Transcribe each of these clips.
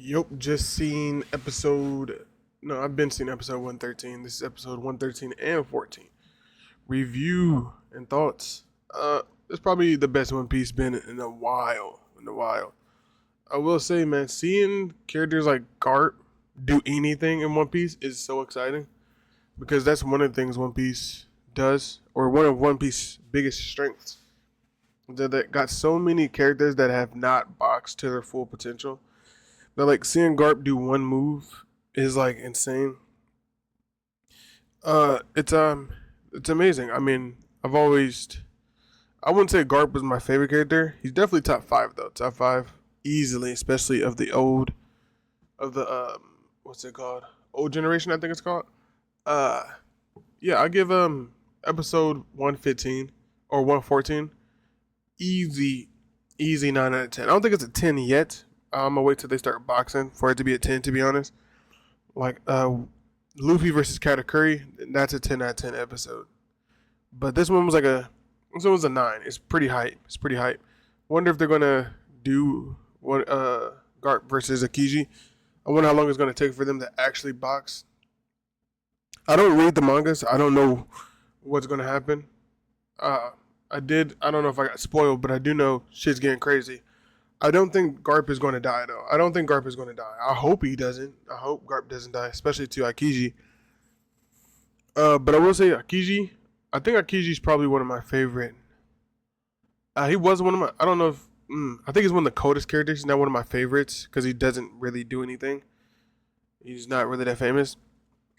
Yup, just seen episode. No, I've been seeing episode 113. This is episode 113 and 14. Review and thoughts. It's probably the best One Piece been in a while. I will say, man, seeing characters like Garp do anything in One Piece is so exciting because that's one of the things One Piece does, or one of One Piece's biggest strengths. That got so many characters that have not boxed to their full potential. But like seeing Garp do one move is like insane. It's amazing. I mean, I wouldn't say Garp was my favorite character. He's definitely top five though. Top five easily, especially of the what's it called? Old generation, I think it's called. Uh, yeah, I give episode 115 or 114 easy, easy 9 out of 10. I don't think it's a 10 yet. I'm gonna wait till they start boxing for it to be a 10. To be honest, like Luffy versus Katakuri, that's a 10 out of 10 episode. But this one was a 9. It's pretty hype. Wonder if they're gonna do what Garp versus Akiji. I wonder how long it's gonna take for them to actually box. I don't read the mangas. I don't know what's gonna happen. I don't know if I got spoiled, but I do know shit's getting crazy. I don't think Garp is going to die, though. I hope he doesn't. I hope Garp doesn't die, especially to Akiji. But I will say Akiji. I think Akiji's probably one of my favorite. He was one of my. I don't know if. I think he's one of the coldest characters. He's not one of my favorites because he doesn't really do anything. He's not really that famous,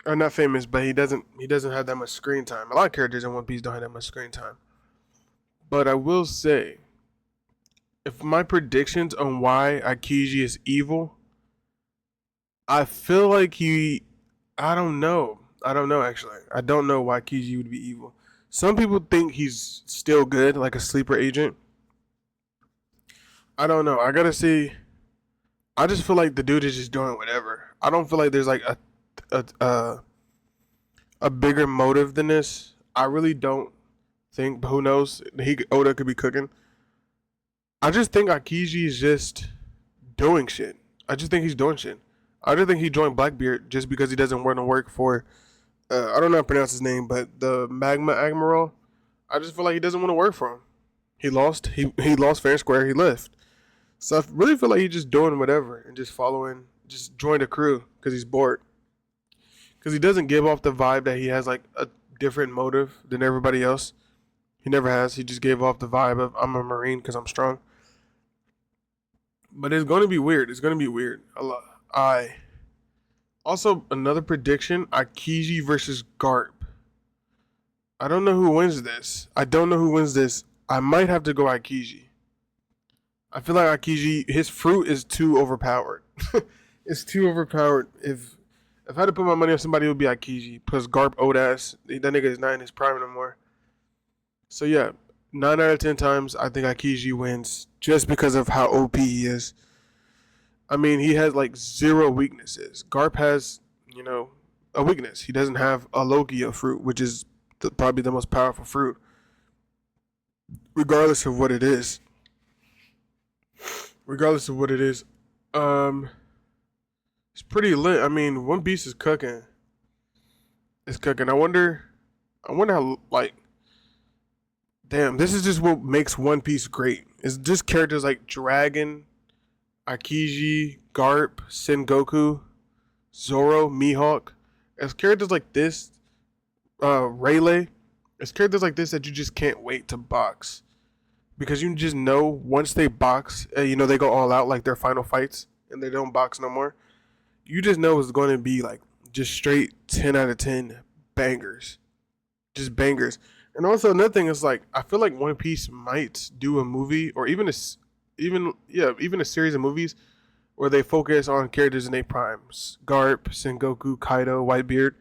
or not famous, but he doesn't have that much screen time. A lot of characters in One Piece don't have that much screen time. But I will say, if my predictions on why Akiji is evil, I feel like I don't know. Actually. I don't know why Akiji would be evil. Some people think he's still good, like a sleeper agent. I don't know. I gotta see. I just feel like the dude is just doing whatever. I don't feel like there's like a bigger motive than this. I really don't think, but who knows? Oda could be cooking. I just think Akiji is just doing shit. I just think he's doing shit. I just think he joined Blackbeard just because he doesn't want to work for. I don't know how to pronounce his name, but the Magma Admiral. I just feel like he doesn't want to work for him. He lost. He lost fair and square. He left. So I really feel like he's just doing whatever and just following. Just joined a crew because he's bored. Because he doesn't give off the vibe that he has like a different motive than everybody else. He never has. He just gave off the vibe of I'm a Marine because I'm strong. But it's going to be weird. I also another prediction: Akiji versus Garp. I don't know who wins this. I might have to go Akiji. I feel like Akiji, his fruit is too overpowered. It's too overpowered. If I had to put my money on somebody, it would be Akiji. Plus Garp old ass. That nigga is not in his prime no more. So yeah, 9 out of 10 times I think Akiji wins just because of how OP he is. I mean, he has like zero weaknesses. Garp has, a weakness. He doesn't have a Logia fruit, which is probably the most powerful fruit, regardless of what it is. It's pretty lit. I mean, One Piece is cooking. It's cooking. I wonder how like. Damn, this is just what makes One Piece great. It's just characters like Dragon, Akiji, Garp, Sengoku, Zoro, Mihawk. It's characters like this, Rayleigh. It's characters like this that you just can't wait to box. Because you just know once they box, they go all out like their final fights and they don't box no more. You just know it's going to be like just straight 10 out of 10 bangers. Just bangers. And also another thing is like I feel like One Piece might do a movie or even a series of movies where they focus on characters in their primes. Garp, Sengoku, Kaido, Whitebeard.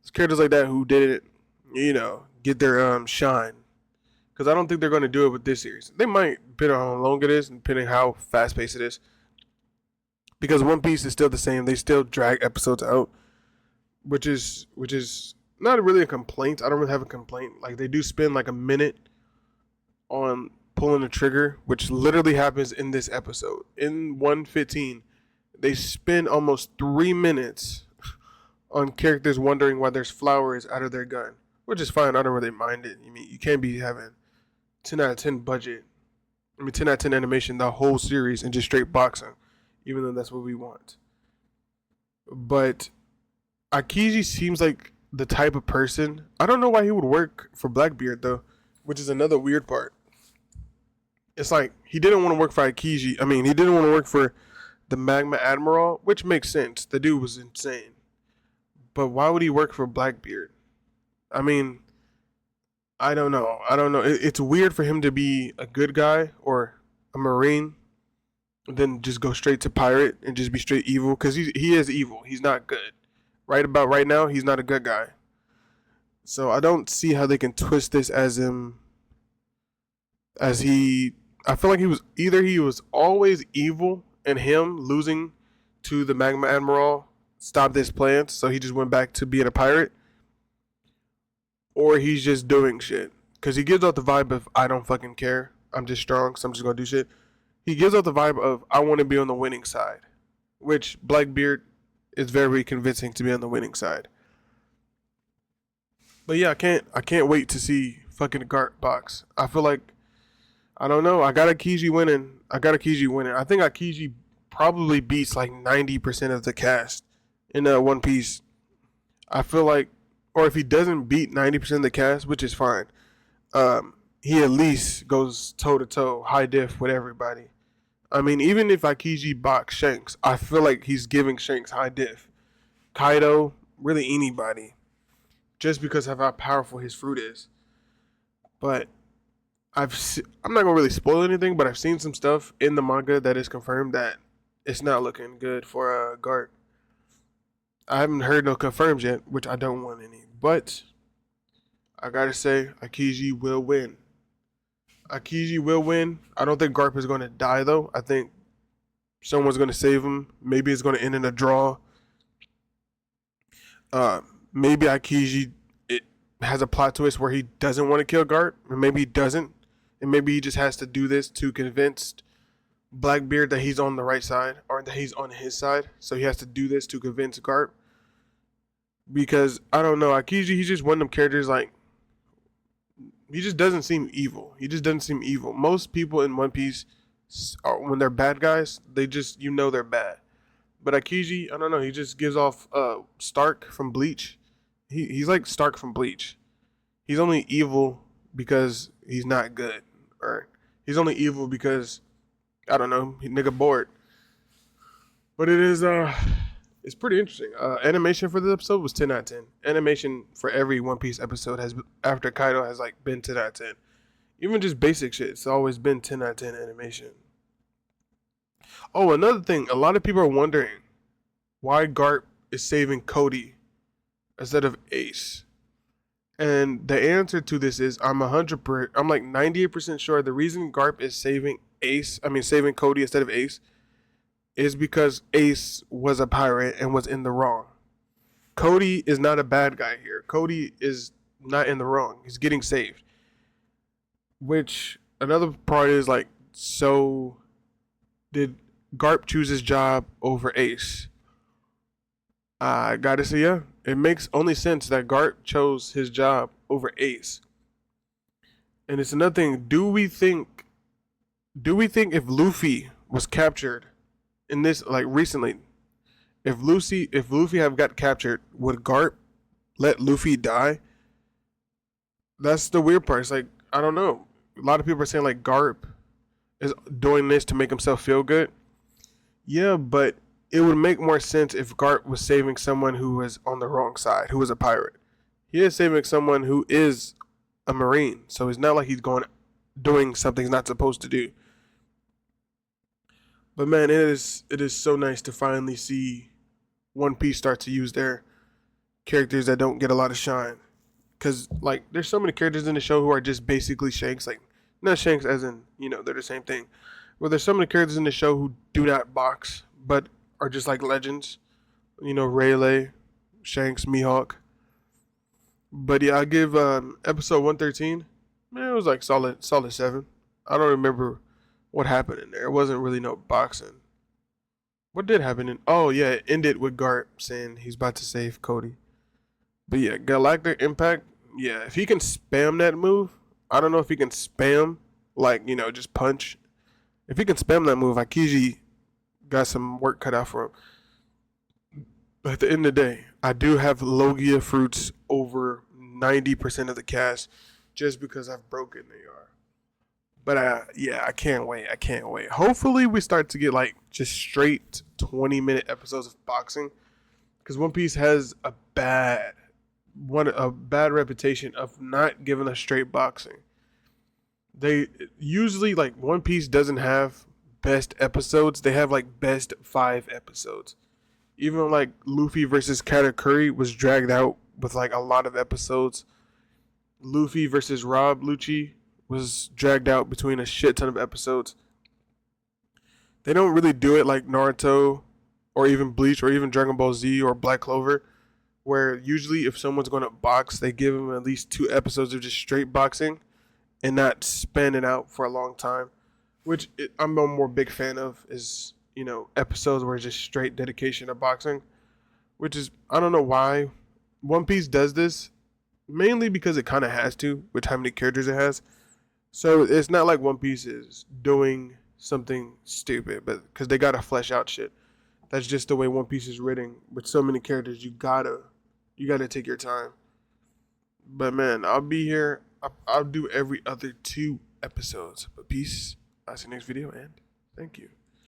It's characters like that who didn't, get their shine. Because I don't think they're going to do it with this series. They might, depending on how long it is and depending how fast paced it is. Because One Piece is still the same. They still drag episodes out, which is not really a complaint. I don't really have a complaint. Like they do spend like a minute on pulling the trigger, which literally happens in this episode. In 115, They spend almost 3 minutes on characters wondering why there's flowers out of their gun, which is fine. I don't really mind it. I mean, you can't be having 10 out of 10 budget. 10 out of 10 animation, the whole series, and just straight boxing, even though that's what we want. But Akiji seems like the type of person. I don't know why he would work for Blackbeard though, which is another weird part. It's like he didn't want to work for Akiji. I mean, he didn't want to work for the Magma Admiral, which makes sense. The dude was insane. But why would he work for Blackbeard? I mean, I don't know. It's weird for him to be a good guy or a Marine, then just go straight to pirate and just be straight evil. Because he is evil. He's not good. Right about right now, he's not a good guy. So I don't see how they can twist this as him. As he, I feel like he was always evil, and him losing to the Magma Admiral stopped his plans. So he just went back to being a pirate. Or he's just doing shit. Because he gives out the vibe of, I don't fucking care. I'm just strong, so I'm just going to do shit. He gives out the vibe of, I want to be on the winning side. Which Blackbeard is very convincing to be on the winning side. But yeah, I can't wait to see fucking Garp box. I feel like, I don't know. I got Akiji winning. I think Akiji probably beats like 90% of the cast in One Piece. I feel like, or if he doesn't beat 90% of the cast, which is fine, he at least goes toe to toe, high diff with everybody. I mean, even if Akiji box Shanks, I feel like he's giving Shanks high diff. Kaido, really anybody, just because of how powerful his fruit is. But I'm not gonna really spoil anything, but I've seen some stuff in the manga that is confirmed that it's not looking good for Garp. I haven't heard no confirms yet, which I don't want any. But I gotta say, Akiji will win. I don't think Garp is gonna die though. I think someone's gonna save him. Maybe it's gonna end in a draw. Maybe Akiji it has a plot twist where he doesn't want to kill Garp, or maybe he doesn't, and maybe he just has to do this to convince Blackbeard that he's on the right side or that he's on his side. So he has to do this to convince Garp. Because I don't know, Akiji, he's just one of them characters like he just doesn't seem evil. Most people in One Piece, when they're bad guys, they just they're bad. But Akiji, I don't know, he just gives off Stark from Bleach. He's like Stark from Bleach. He's only evil because he's not good, or he's only evil because I don't know, he nigga bored. But it is it's pretty interesting. Animation for this episode was 10 out of 10. Animation for every One Piece episode has, after Kaido, has like been 10 out of 10. Even just basic shit, it's always been 10 out of 10 animation. Oh, another thing, a lot of people are wondering why Garp is saving Kody instead of Ace. And the answer to this is I'm like 98% sure the reason Garp is saving Kody instead of Ace is because Ace was a pirate and was in the wrong. Kody is not a bad guy here. Kody is not in the wrong. He's getting saved. Which another part is like, so did Garp choose his job over Ace? I gotta say, yeah. It makes only sense that Garp chose his job over Ace. And it's another thing. Do we think if Luffy was captured in this, like recently, if Luffy have got captured, would Garp let Luffy die? That's the weird part. It's like, I don't know. A lot of people are saying like Garp is doing this to make himself feel good. Yeah, but it would make more sense if Garp was saving someone who was on the wrong side, who was a pirate. He is saving someone who is a Marine, so it's not like he's doing something he's not supposed to do. But man, it is so nice to finally see One Piece start to use their characters that don't get a lot of shine. Because, like, there's so many characters in the show who are just basically Shanks. Like, not Shanks as in, they're the same thing. Well, there's so many characters in the show who do not box, but are just like legends. Rayleigh, Shanks, Mihawk. But yeah, I give episode 113, man, it was like solid 7. I don't remember what happened in there. It wasn't really no boxing. What did happen? Oh yeah, it ended with Garp saying he's about to save Kody. But yeah, Galactic Impact. Yeah, if he can spam that move, I don't know if he can spam like just punch. If he can spam that move, Akiji got some work cut out for him. But at the end of the day, I do have Logia fruits over 90% of the cast just because I've broken AR. But yeah, I can't wait. I can't wait. Hopefully, we start to get like just straight 20-minute episodes of boxing because One Piece has a bad reputation of not giving us straight boxing. They usually like One Piece doesn't have best episodes. They have like best 5 episodes. Even like Luffy versus Katakuri was dragged out with like a lot of episodes. Luffy versus Rob Lucci was dragged out between a shit ton of episodes. They don't really do it like Naruto or even Bleach or even Dragon Ball Z or Black Clover, where usually if someone's going to box, they give them at least 2 episodes of just straight boxing and not span it out for a long time, which I'm a more big fan of is, episodes where it's just straight dedication to boxing, which is, I don't know why One Piece does this, mainly because it kind of has to, with how many characters it has. So it's not like One Piece is doing something stupid, but because they gotta flesh out shit. That's just the way One Piece is written. With so many characters, you gotta take your time. But man, I'll be here. I'll do every other 2 episodes. But peace. I'll see you next video, and thank you.